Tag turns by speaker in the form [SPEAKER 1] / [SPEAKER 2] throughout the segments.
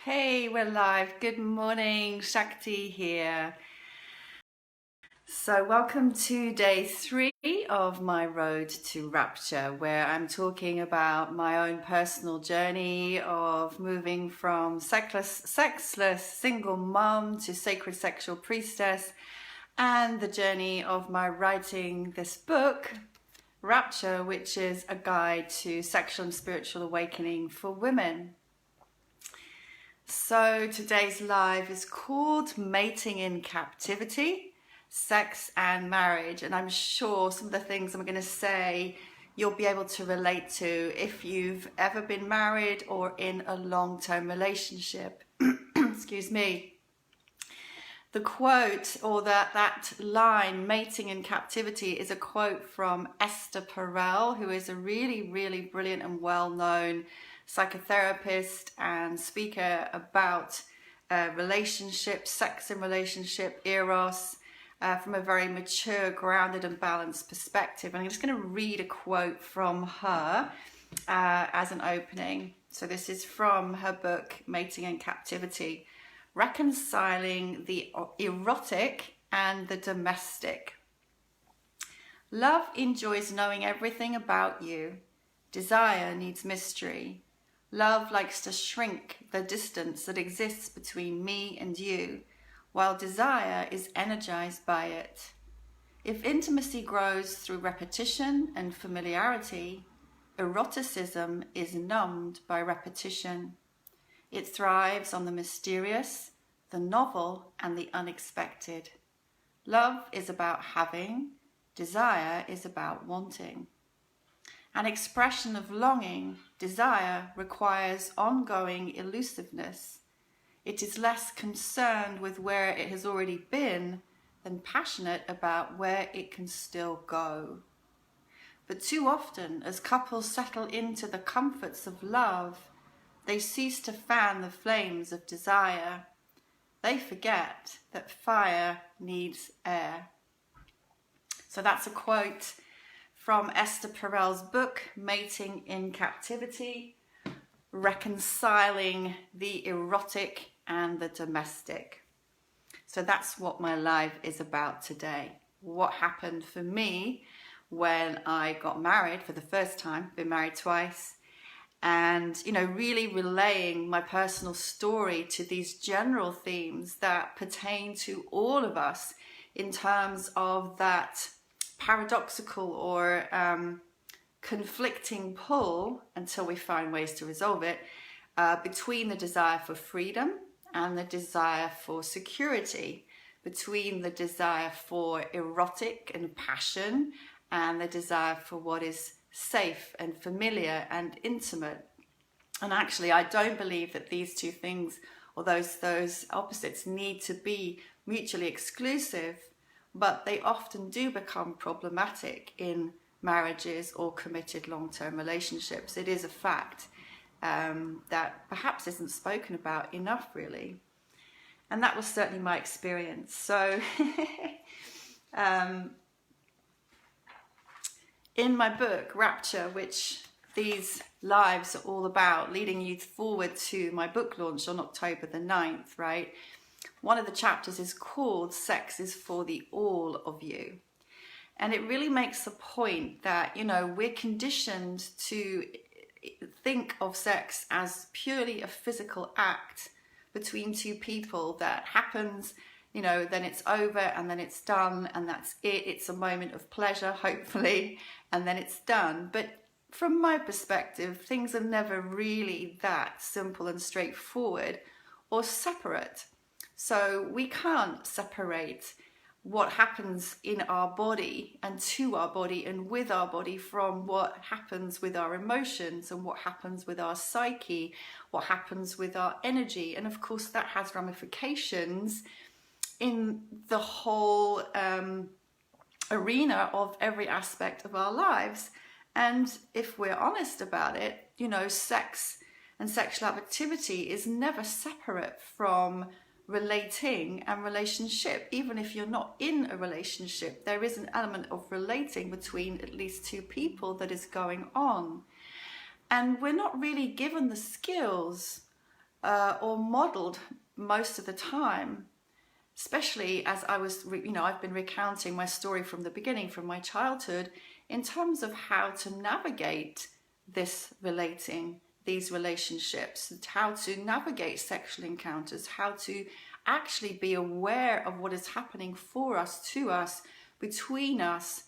[SPEAKER 1] Hey, we're live. Good morning, Shakti here. So welcome to day 3 of my road to Rapture, where I'm talking about my own personal journey of moving from sexless single mom to sacred sexual priestess, and the journey of my writing this book, Rapture, which is a guide to sexual and spiritual awakening for women. So today's live is called Mating in Captivity, Sex and Marriage. And I'm sure some of the things I'm going to say you'll be able to relate to if you've ever been married or in a long-term relationship. Excuse me. The quote, or that line, mating in captivity, is a quote from Esther Perel, who is a really, really brilliant and well-known psychotherapist and speaker about relationships, sex and relationship, eros, from a very mature, grounded and balanced perspective. And I'm just going to read a quote from her as an opening. So this is from her book, Mating in Captivity, Reconciling the Erotic and the Domestic. Love enjoys knowing everything about you. Desire needs mystery. Love likes to shrink the distance that exists between me and you, while desire is energized by it. If intimacy grows through repetition and familiarity, eroticism is numbed by repetition. It thrives on the mysterious, the novel, and the unexpected. Love is about having, desire is about wanting. An expression of longing, desire, requires ongoing elusiveness. It is less concerned with where it has already been than passionate about where it can still go. But too often, as couples settle into the comforts of love, they cease to fan the flames of desire. They forget that fire needs air. So that's a quote from Esther Perel's book, Mating in Captivity, Reconciling the Erotic and the Domestic. So that's what my live is about today. What happened for me when I got married for the first time, been married twice, and, really relaying my personal story to these general themes that pertain to all of us in terms of that paradoxical or conflicting pull, until we find ways to resolve it, between the desire for freedom and the desire for security, between the desire for erotic and passion and the desire for what is safe and familiar and intimate. And actually, I don't believe that these two things, or those opposites, need to be mutually exclusive, but they often do become problematic in marriages or committed long-term relationships. It is a fact that perhaps isn't spoken about enough, really. And that was certainly my experience. So in my book, Rapture, which these lives are all about, leading you forward to my book launch on October the 9th, right? One of the chapters is called Sex is for the All of You. And it really makes a point that, we're conditioned to think of sex as purely a physical act between two people that happens, then it's over and then it's done and that's it. It's a moment of pleasure, hopefully, and then it's done. But from my perspective, things are never really that simple and straightforward or separate. So we can't separate what happens in our body and to our body and with our body from what happens with our emotions and what happens with our psyche, what happens with our energy. And of course that has ramifications in the whole arena of every aspect of our lives. And if we're honest about it, sex and sexual activity is never separate from relating and relationship. Even if you're not in a relationship, there is an element of relating between at least two people that is going on. And we're not really given the skills or modeled most of the time, especially as I was, I've been recounting my story from the beginning, from my childhood, in terms of how to navigate these relationships, how to navigate sexual encounters, how to actually be aware of what is happening for us, to us, between us,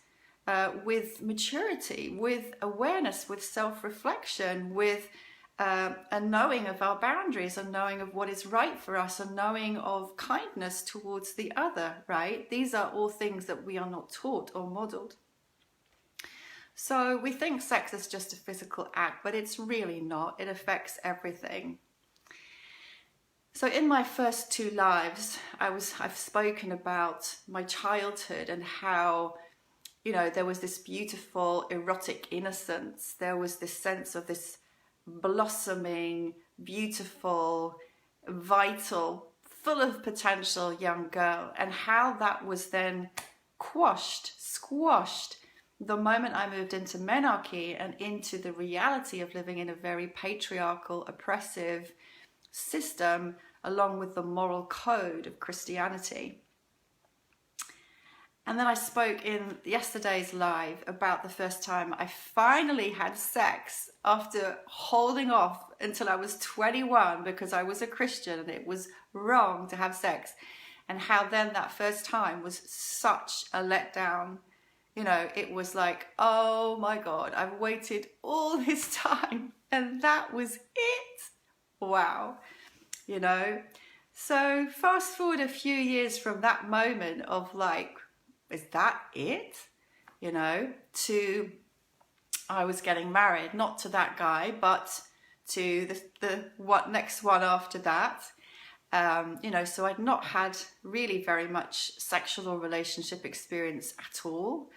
[SPEAKER 1] with maturity, with awareness, with self-reflection, with a knowing of our boundaries, a knowing of what is right for us, a knowing of kindness towards the other, right? These are all things that we are not taught or modeled. So we think sex is just a physical act, but it's really not. It affects everything. So in my first 2 lives, I've spoken about my childhood and how, there was this beautiful erotic innocence. There was this sense of this blossoming, beautiful, vital, full of potential young girl, and how that was then squashed the moment I moved into menarche and into the reality of living in a very patriarchal, oppressive system, along with the moral code of Christianity. And then I spoke in yesterday's live about the first time I finally had sex after holding off until I was 21 because I was a Christian and it was wrong to have sex, and how then that first time was such a letdown. It was like, oh my God, I've waited all this time and that was it. Wow. So fast forward a few years from that moment of like, is that it? To I was getting married, not to that guy, but to the next one after that. So I'd not had really very much sexual or relationship experience at all.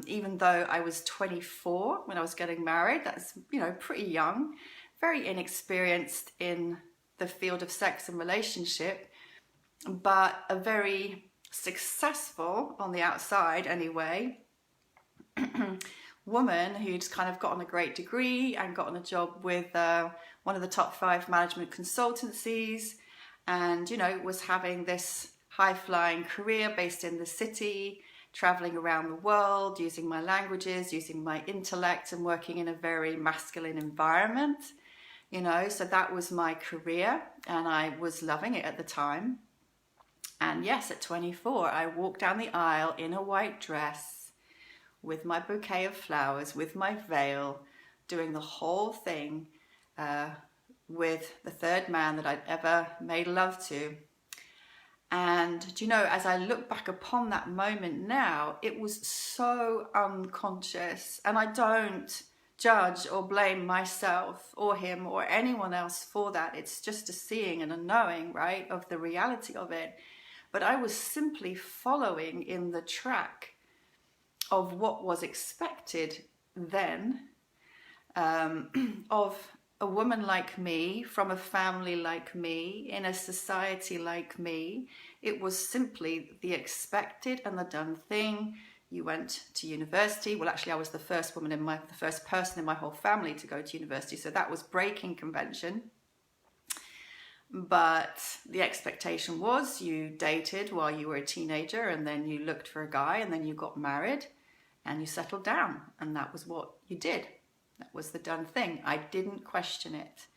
[SPEAKER 1] Even though I was 24 when I was getting married, that's, pretty young, very inexperienced in the field of sex and relationship, but a very successful, on the outside anyway, woman who'd kind of gotten a great degree and gotten a job with one of the top 5 management consultancies, and, was having this high-flying career based in the city, traveling around the world, using my languages, using my intellect, and working in a very masculine environment. So that was my career and I was loving it at the time. And yes, at 24, I walked down the aisle in a white dress with my bouquet of flowers, with my veil, doing the whole thing with the third man that I'd ever made love to. And as I look back upon that moment now, it was so unconscious, and I don't judge or blame myself or him or anyone else for that. It's just a seeing and a knowing, right, of the reality of it. But I was simply following in the track of what was expected then, of a woman like me, from a family like me, in a society like me. It was simply the expected and the done thing. You went to university. Well, actually, I was the first person in my whole family to go to university, so that was breaking convention. But the expectation was you dated while you were a teenager, and then you looked for a guy, and then you got married, and you settled down, and that was what you did. That was the done thing. I didn't question it.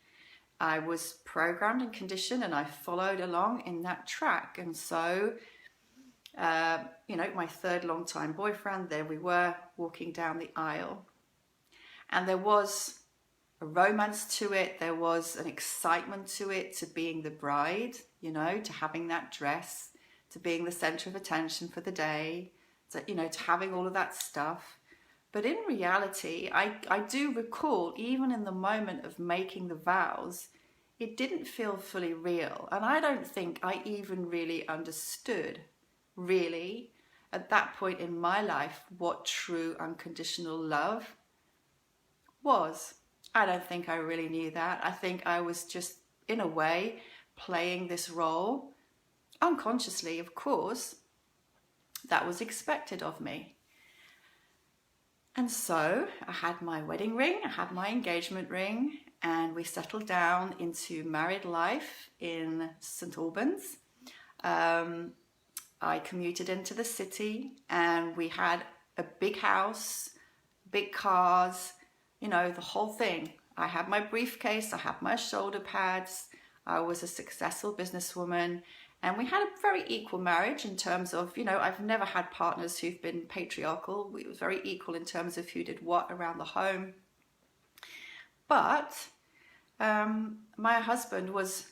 [SPEAKER 1] I was programmed and conditioned, and I followed along in that track. And so, my third long-time boyfriend, there we were walking down the aisle. And there was a romance to it. There was an excitement to it, to being the bride, to having that dress, to being the center of attention for the day, to having all of that stuff. But in reality, I do recall, even in the moment of making the vows, it didn't feel fully real. And I don't think I even really understood, really, at that point in my life, what true unconditional love was. I don't think I really knew that. I think I was just, in a way, playing this role, unconsciously, of course, that was expected of me. And so I had my wedding ring, I had my engagement ring, and we settled down into married life in St Albans. I commuted into the city, and we had a big house, big cars, you know, the whole thing. I had my briefcase, I had my shoulder pads, I was a successful businesswoman, and we had a very equal marriage in terms of, you know, I've never had partners who've been patriarchal. It was very equal in terms of who did what around the home. But my husband was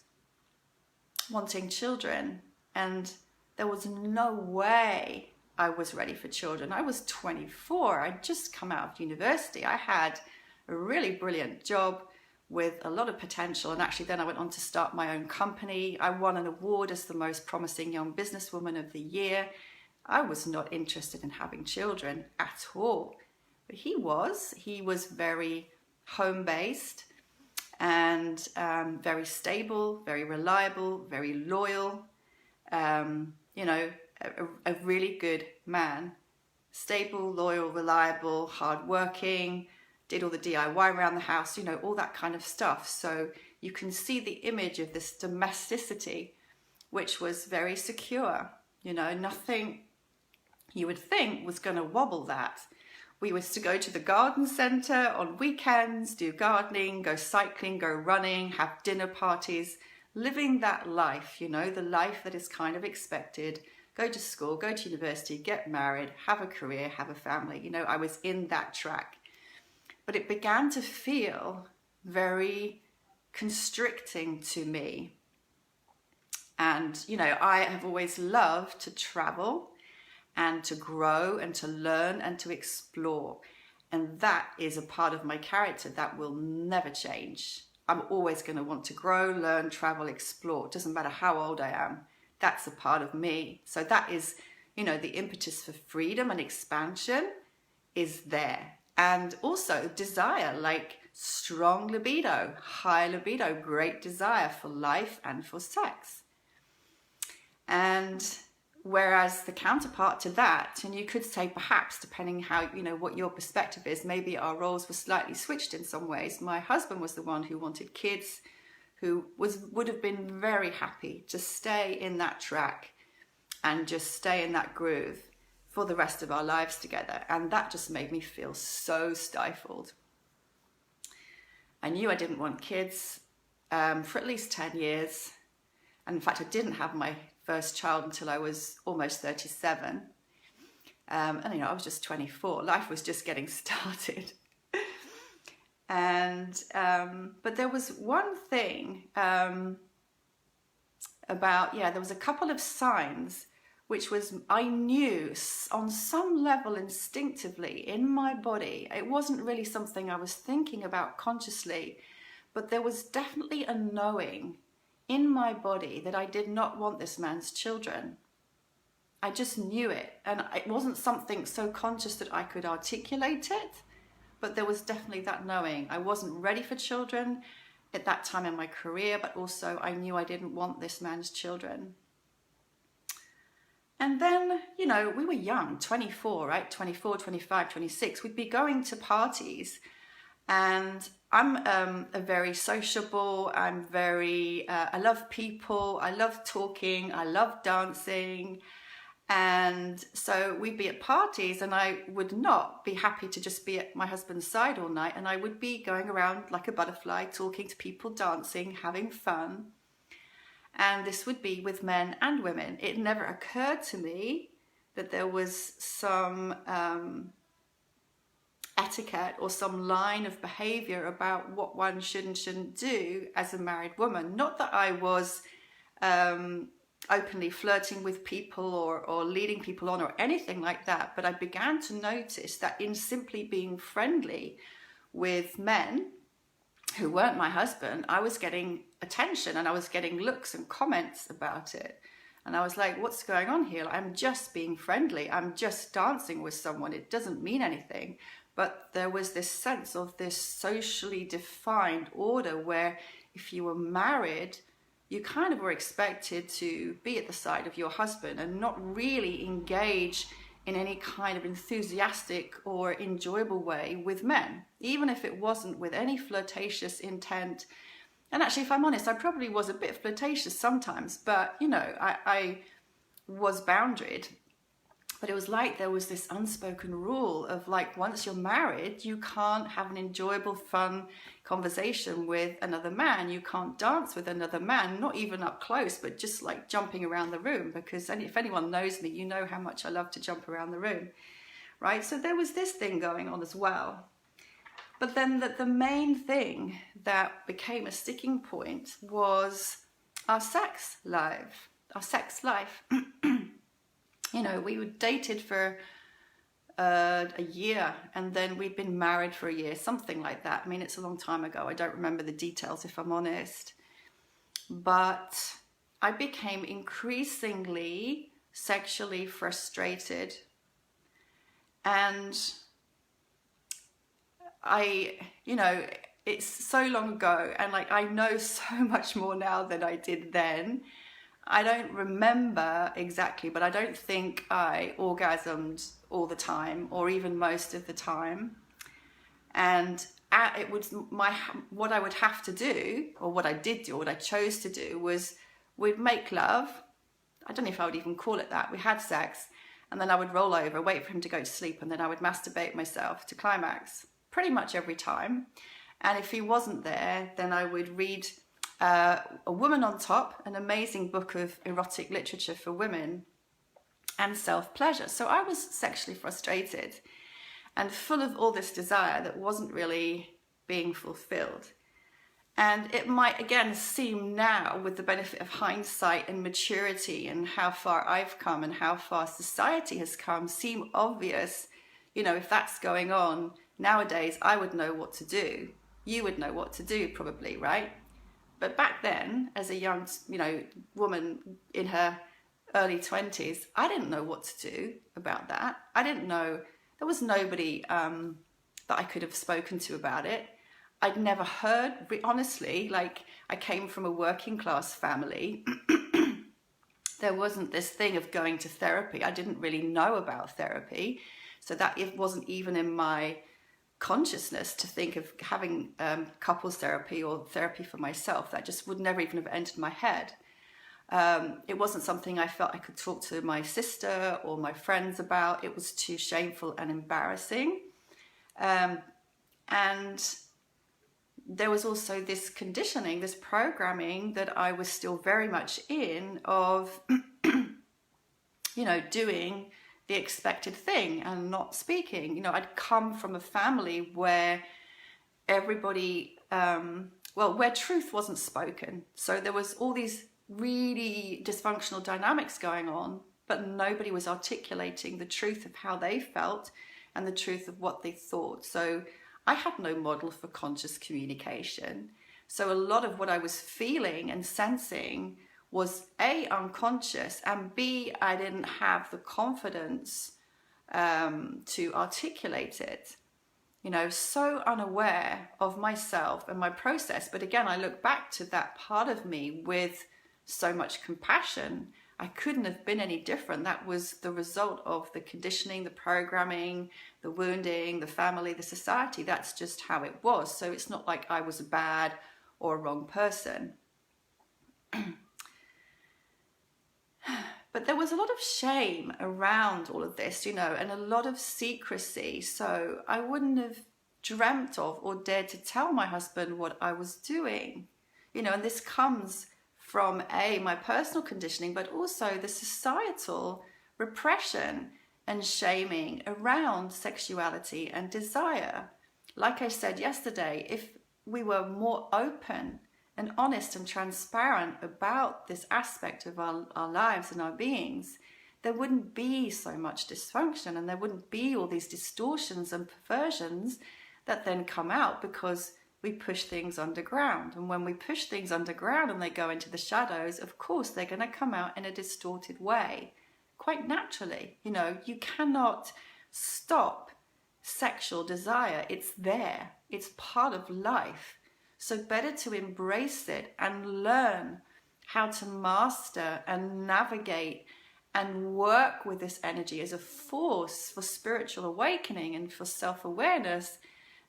[SPEAKER 1] wanting children, and there was no way I was ready for children. I was 24. I'd just come out of university. I had a really brilliant job with a lot of potential, and actually then I went on to start my own company. I won an award as the most promising young businesswoman of the year. I was not interested in having children at all, but he was very home-based and very stable, very reliable, very loyal, you know, a really good man. Stable, loyal, reliable, hardworking, did all the DIY around the house, you know, all that kind of stuff. So you can see the image of this domesticity, which was very secure, you know, nothing you would think was going to wobble that. We used to go to the garden centre on weekends, do gardening, go cycling, go running, have dinner parties, living that life, you know, the life that is kind of expected. Go to school, go to university, get married, have a career, have a family. You know, I was in that track. But it began to feel very constricting to me. And, you know, I have always loved to travel and to grow and to learn and to explore. And that is a part of my character that will never change. I'm always going to want to grow, learn, travel, explore. It doesn't matter how old I am. That's a part of me. So that is, you know, the impetus for freedom and expansion is there. And also desire, like strong libido, high libido, great desire for life and for sex. And whereas the counterpart to that, and you could say perhaps, depending how, you know, what your perspective is, maybe our roles were slightly switched in some ways. My husband was the one who wanted kids, who would have been very happy to stay in that track and just stay in that groove for the rest of our lives together. And that just made me feel so stifled. I knew I didn't want kids for at least 10 years. And in fact, I didn't have my first child until I was almost 37. And, you know, I was just 24. Life was just getting started. And, but there was one thing about, there was a couple of signs which was, I knew on some level instinctively in my body. It wasn't really something I was thinking about consciously, but there was definitely a knowing in my body that I did not want this man's children. I just knew it, and it wasn't something so conscious that I could articulate it, but there was definitely that knowing. I wasn't ready for children at that time in my career, but also I knew I didn't want this man's children. And then, you know, we were young, 24, right? 24, 25, 26. We'd be going to parties, and I'm a very sociable, I love people, I love talking, I love dancing. And so we'd be at parties, and I would not be happy to just be at my husband's side all night. And I would be going around like a butterfly, talking to people, dancing, having fun. And this would be with men and women. It never occurred to me that there was some etiquette or some line of behavior about what one should and shouldn't do as a married woman. Not that I was openly flirting with people or leading people on or anything like that, but I began to notice that in simply being friendly with men who weren't my husband, I was getting attention and I was getting looks and comments about it. And I was like, what's going on here? I'm just being friendly. I'm just dancing with someone. It doesn't mean anything. But there was this sense of this socially defined order where if you were married, you kind of were expected to be at the side of your husband and not really engage in any kind of enthusiastic or enjoyable way with men, even if it wasn't with any flirtatious intent. And actually, if I'm honest, I probably was a bit flirtatious sometimes, but you know, I was boundaried. But it was like there was this unspoken rule of like, once you're married, you can't have an enjoyable, fun conversation with another man. You can't dance with another man, not even up close, but just like jumping around the room. Because if anyone knows me, you know how much I love to jump around the room, right? So there was this thing going on as well. But then the main thing that became a sticking point was our sex life. You know, we were dated for a year, and then we'd been married for a year, something like that. I mean, it's a long time ago. I don't remember the details, if I'm honest. But I became increasingly sexually frustrated. And you know, it's so long ago, and like I know so much more now than I did then. I don't remember exactly, but I don't think I orgasmed all the time, or even most of the time. And it was what I would have to do, or what I did do, or what I chose to do, was we'd make love. I don't know if I would even call it that. We had sex, and then I would roll over, wait for him to go to sleep, and then I would masturbate myself to climax pretty much every time. And if he wasn't there, then I would read A Woman on Top, an amazing book of erotic literature for women, and self-pleasure. So I was sexually frustrated and full of all this desire that wasn't really being fulfilled. And it might again seem now, with the benefit of hindsight and maturity and how far I've come and how far society has come, seem obvious. You know, if that's going on nowadays, I would know what to do. You would know what to do probably, right? But back then, as a young, you know, woman in her early 20s, I didn't know what to do about that. I didn't know, there was nobody that I could have spoken to about it. I'd never heard, honestly, like I came from a working class family. There wasn't this thing of going to therapy. I didn't really know about therapy. So that it wasn't even in my consciousness to think of having couples therapy or therapy for myself. That just would never even have entered my head. It wasn't something I felt I could talk to my sister or my friends about. It was too shameful and embarrassing. And there was also this conditioning, this programming that I was still very much in of, you know, doing the expected thing and not speaking. You know, I'd come from a family where everybody, where truth wasn't spoken. So there was all these really dysfunctional dynamics going on, but nobody was articulating the truth of how they felt and the truth of what they thought. So I had no model for conscious communication. So a lot of what I was feeling and sensing was A, unconscious, and B, I didn't have the confidence to articulate it. You know, so unaware of myself and my process. But again, I look back to that part of me with so much compassion. I couldn't have been any different. That was the result of the conditioning, the programming, the wounding, the family, the society. That's just how it was. So it's not like I was a bad or a wrong person. But there was a lot of shame around all of this, you know, and a lot of secrecy. So I wouldn't have dreamt of or dared to tell my husband what I was doing, you know, and this comes from my personal conditioning, but also the societal repression and shaming around sexuality and desire. Like I said yesterday, if we were more open and honest and transparent about this aspect of our lives and our beings, there wouldn't be so much dysfunction, and there wouldn't be all these distortions and perversions that then come out because we push things underground. And when we push things underground and they go into the shadows, of course they're going to come out in a distorted way, quite naturally. You know, you cannot stop sexual desire. It's there. It's part of life. So better to embrace it and learn how to master and navigate and work with this energy as a force for spiritual awakening and for self-awareness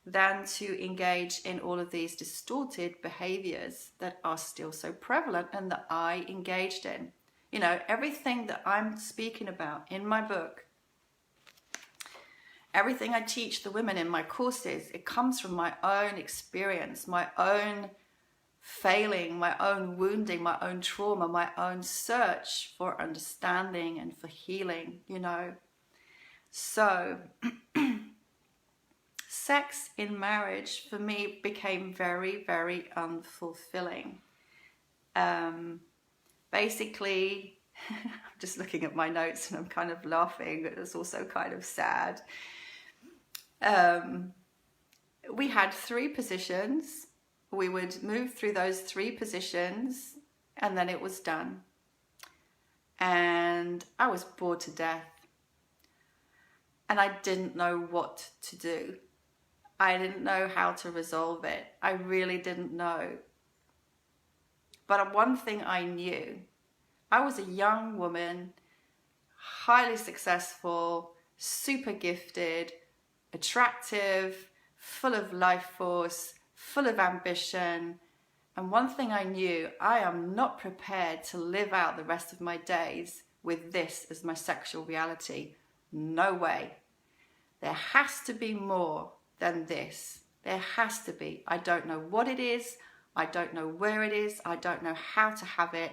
[SPEAKER 1] than to engage in all of these distorted behaviors that are still so prevalent and that I engaged in. You know, everything that I'm speaking about in my book, everything I teach the women in my courses, it comes from my own experience, my own failing, my own wounding, my own trauma, my own search for understanding and for healing, you know. So sex in marriage for me became very, very unfulfilling. Basically, I'm just looking at my notes and I'm kind of laughing, but it's also kind of sad. We had 3 positions. We would move through those 3 positions and then it was done. And I was bored to death. And I didn't know what to do. I didn't know how to resolve it. I really didn't know. But one thing I knew, I was a young woman, highly successful, super gifted, attractive, full of life force, full of ambition. And one thing I knew, I am not prepared to live out the rest of my days with this as my sexual reality. No way. There has to be more than this. There has to be. I don't know what it is. I don't know where it is. I don't know how to have it.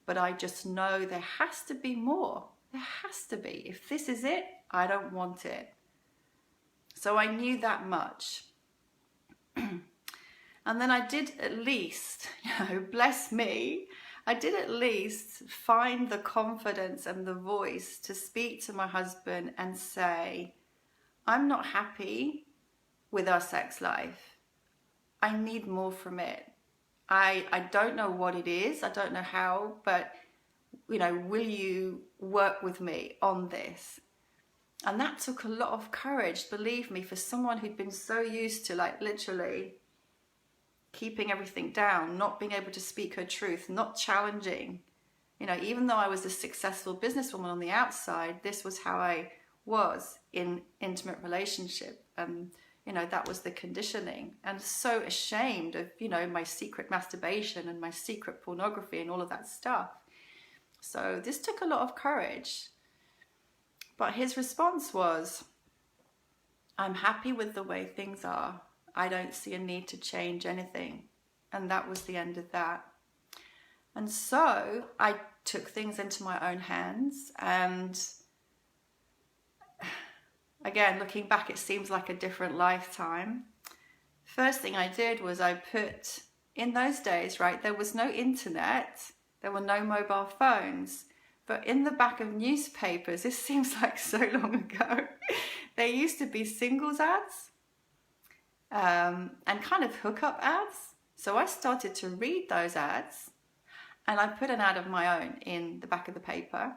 [SPEAKER 1] But I just know there has to be more. There has to be. If this is it, I don't want it. So I knew that much. And then I did at least, bless me, I did at least find the confidence and the voice to speak to my husband and say, I'm not happy with our sex life. I need more from it. I don't know what it is. I don't know how, but, will you work with me on this? And that took a lot of courage, believe me, for someone who'd been so used to literally keeping everything down, not being able to speak her truth, not challenging. Even though I was a successful businesswoman on the outside, this was how I was in intimate relationship. That was the conditioning. And so ashamed of, my secret masturbation and my secret pornography and all of that stuff. So this took a lot of courage. But his response was, I'm happy with the way things are. I don't see a need to change anything. And that was the end of that. And so I took things into my own hands. And again, looking back, it seems like a different lifetime. First thing I did was I put, in those days, there was no internet. There were no mobile phones. But in the back of newspapers, this seems like so long ago, there used to be singles ads. And kind of hookup ads. So I started to read those ads and I put an ad of my own in the back of the paper.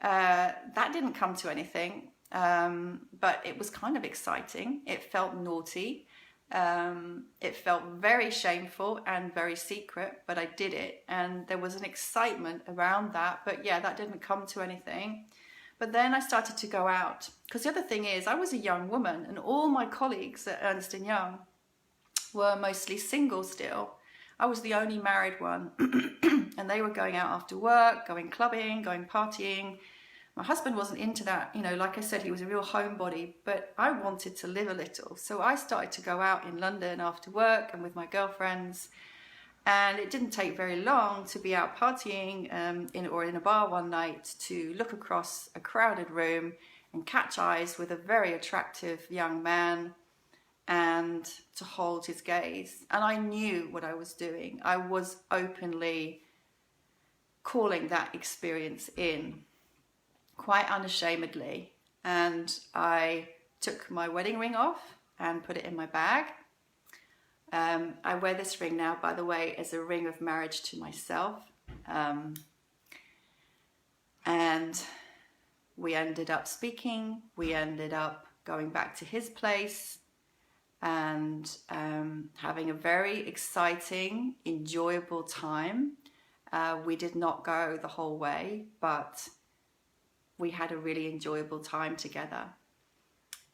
[SPEAKER 1] That didn't come to anything, but it was kind of exciting. It felt naughty. It felt very shameful and very secret, but I did it. And there was an excitement around that. But yeah, that didn't come to anything. But then I started to go out, because the other thing is I was a young woman and all my colleagues at Ernst & Young were mostly single still. I was the only married one and they were going out after work, going clubbing, going partying. My husband wasn't into that. Like I said, he was a real homebody, but I wanted to live a little. So I started to go out in London after work and with my girlfriends. And it didn't take very long to be out partying in a bar one night to look across a crowded room and catch eyes with a very attractive young man and to hold his gaze. And I knew what I was doing. I was openly calling that experience in, quite unashamedly. And I took my wedding ring off and put it in my bag. I wear this ring now, by the way, as a ring of marriage to myself. And we ended up speaking. We ended up going back to his place and having a very exciting, enjoyable time. We did not go the whole way, but we had a really enjoyable time together.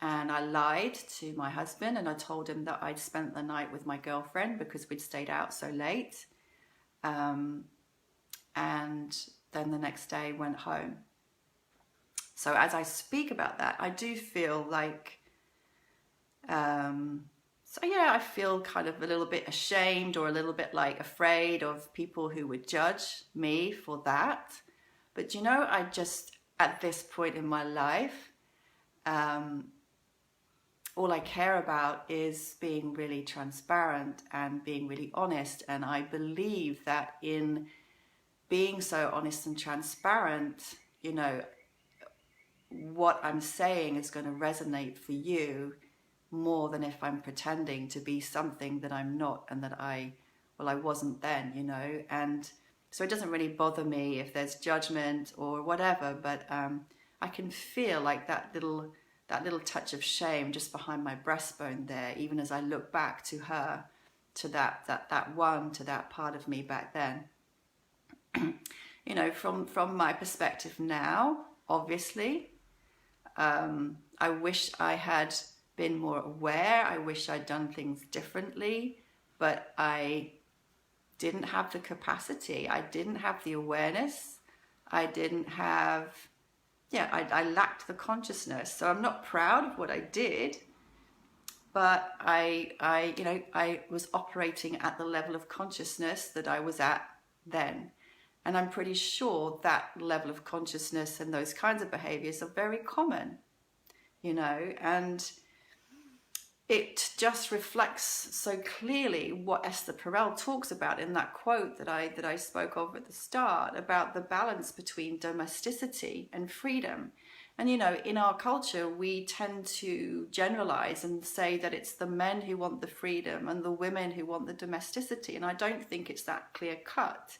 [SPEAKER 1] And I lied to my husband and I told him that I'd spent the night with my girlfriend because we'd stayed out so late. And then the next day went home. So as I speak about that, I do feel like, I feel kind of a little bit ashamed or a little bit like afraid of people who would judge me for that. But I just, at this point in my life, all I care about is being really transparent and being really honest. And I believe that in being so honest and transparent, what I'm saying is going to resonate for you more than if I'm pretending to be something that I'm not and that I wasn't then, and so it doesn't really bother me if there's judgment or whatever, but I can feel like that little touch of shame just behind my breastbone there, even as I look back to her, to that part of me back then. From my perspective now, obviously, I wish I had been more aware. I wish I'd done things differently, but I didn't have the capacity. I didn't have the awareness. I lacked the consciousness. So I'm not proud of what I did, but I was operating at the level of consciousness that I was at then. And I'm pretty sure that level of consciousness and those kinds of behaviors are very common, and it just reflects so clearly what Esther Perel talks about in that quote that I spoke of at the start about the balance between domesticity and freedom. And, in our culture, we tend to generalize and say that it's the men who want the freedom and the women who want the domesticity. And I don't think it's that clear cut.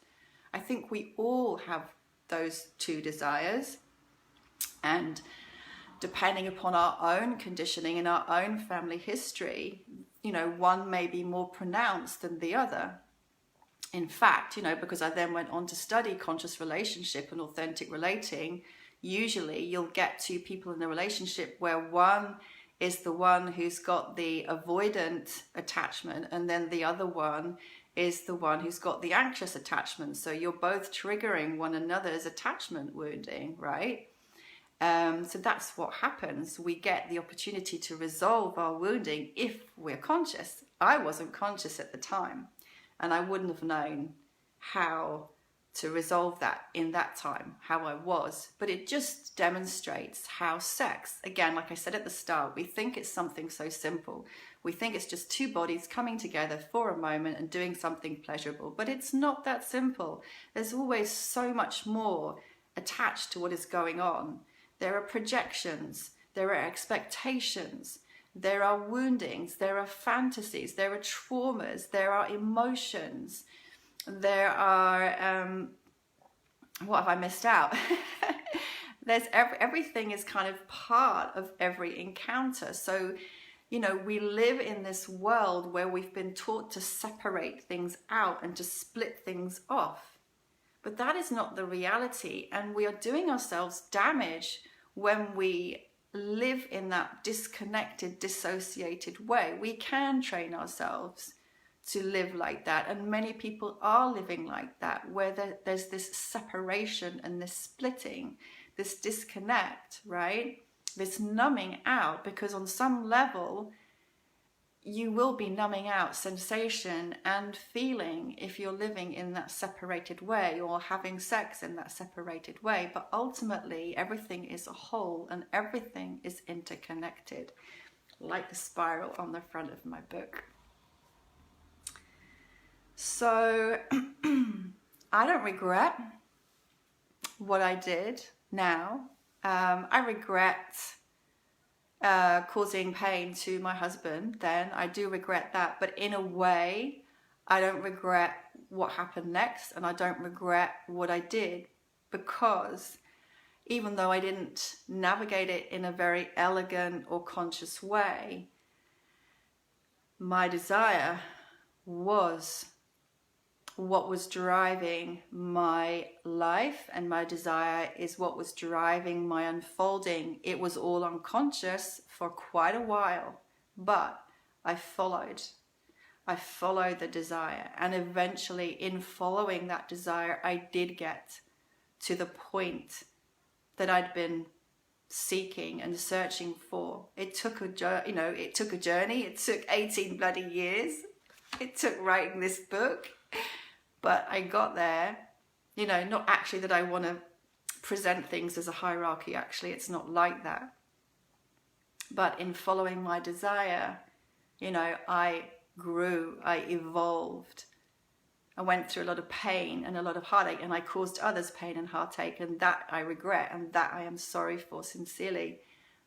[SPEAKER 1] I think we all have those two desires, and depending upon our own conditioning and our own family history, one may be more pronounced than the other. In fact, because I then went on to study conscious relationship and authentic relating, usually you'll get two people in a relationship where one is the one who's got the avoidant attachment, and then the other one is the one who's got the anxious attachment. So you're both triggering one another's attachment wounding, right? So that's what happens. We get the opportunity to resolve our wounding if we're conscious. I wasn't conscious at the time, and I wouldn't have known how to resolve that in that time, how I was. But it just demonstrates how sex, again, like I said at the start, we think it's something so simple. We think it's just two bodies coming together for a moment and doing something pleasurable, but it's not that simple. There's always so much more attached to what is going on. There are projections, there are expectations, there are woundings, there are fantasies, there are traumas, there are emotions, there are, what have I missed out? There's everything is kind of part of every encounter. So, we live in this world where we've been taught to separate things out and to split things off. But that is not the reality, and we are doing ourselves damage when we live in that disconnected, dissociated way. We can train ourselves to live like that, and many people are living like that, where there's this separation and this splitting, this disconnect, right? This numbing out, because on some level you will be numbing out sensation and feeling if you're living in that separated way or having sex in that separated way. But ultimately everything is a whole and everything is interconnected, like the spiral on the front of my book. So I don't regret what I did now. I regret causing pain to my husband then. I do regret that, but in a way I don't regret what happened next, and I don't regret what I did, because even though I didn't navigate it in a very elegant or conscious way, my desire was what was driving my life and my desire is what was driving my unfolding. It was all unconscious for quite a while, but I followed the desire, and eventually in following that desire I did get to the point that I'd been seeking and searching for. It took a journey. It took 18 bloody years. It took writing this book. But I got there, not actually that I want to present things as a hierarchy, actually, it's not like that. But in following my desire, I grew, I evolved. I went through a lot of pain and a lot of heartache, and I caused others pain and heartache, and that I regret, and that I am sorry for sincerely.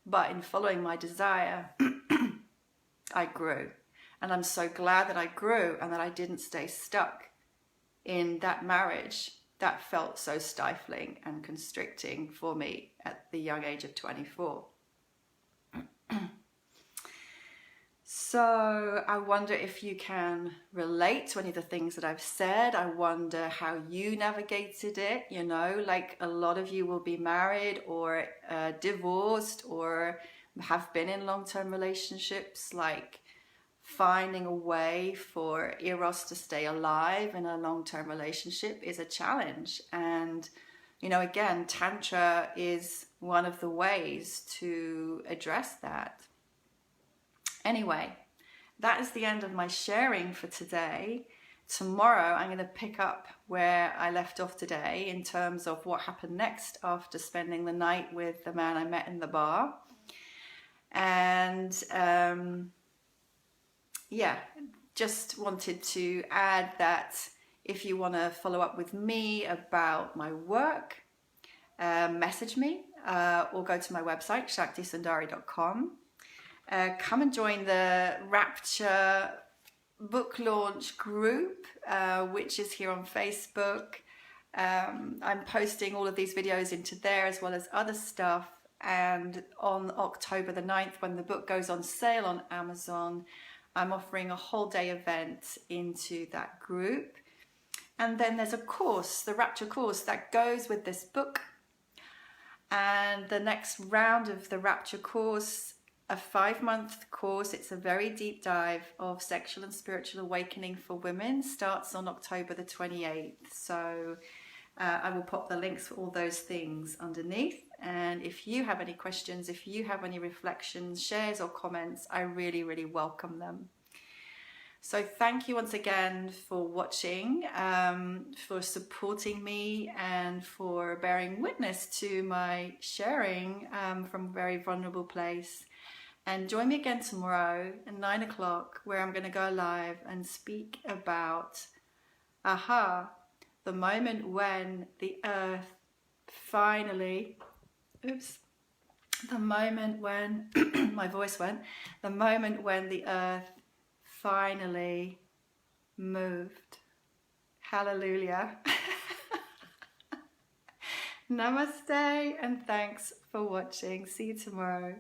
[SPEAKER 1] But in following my desire, I grew. And I'm so glad that I grew and that I didn't stay stuck in that marriage that felt so stifling and constricting for me at the young age of 24. So I wonder if you can relate to any of the things that I've said. I wonder how you navigated it. Like a lot of you will be married or divorced or have been in long-term relationships. Like, finding a way for Eros to stay alive in a long-term relationship is a challenge. And, again, Tantra is one of the ways to address that. Anyway, that is the end of my sharing for today. Tomorrow, I'm going to pick up where I left off today in terms of what happened next after spending the night with the man I met in the bar. And, just wanted to add that if you want to follow up with me about my work, message me or go to my website, shaktisundari.com. Come and join the Rapture book launch group, which is here on Facebook. I'm posting all of these videos into there as well as other stuff. And on October the 9th, when the book goes on sale on Amazon, I'm offering a whole day event into that group. And then there's a course, the Rapture course, that goes with this book. And the next round of the Rapture course, a 5-month course, it's a very deep dive of sexual and spiritual awakening for women, starts on October the 28th. So I will pop the links for all those things underneath. And if you have any questions, if you have any reflections, shares or comments, I really, really welcome them. So thank you once again for watching, for supporting me and for bearing witness to my sharing from a very vulnerable place. And join me again tomorrow at 9 o'clock, where I'm going to go live and speak about, the moment when the earth finally, the moment when, my voice went, the moment when the earth finally moved. Hallelujah. Namaste and thanks for watching. See you tomorrow.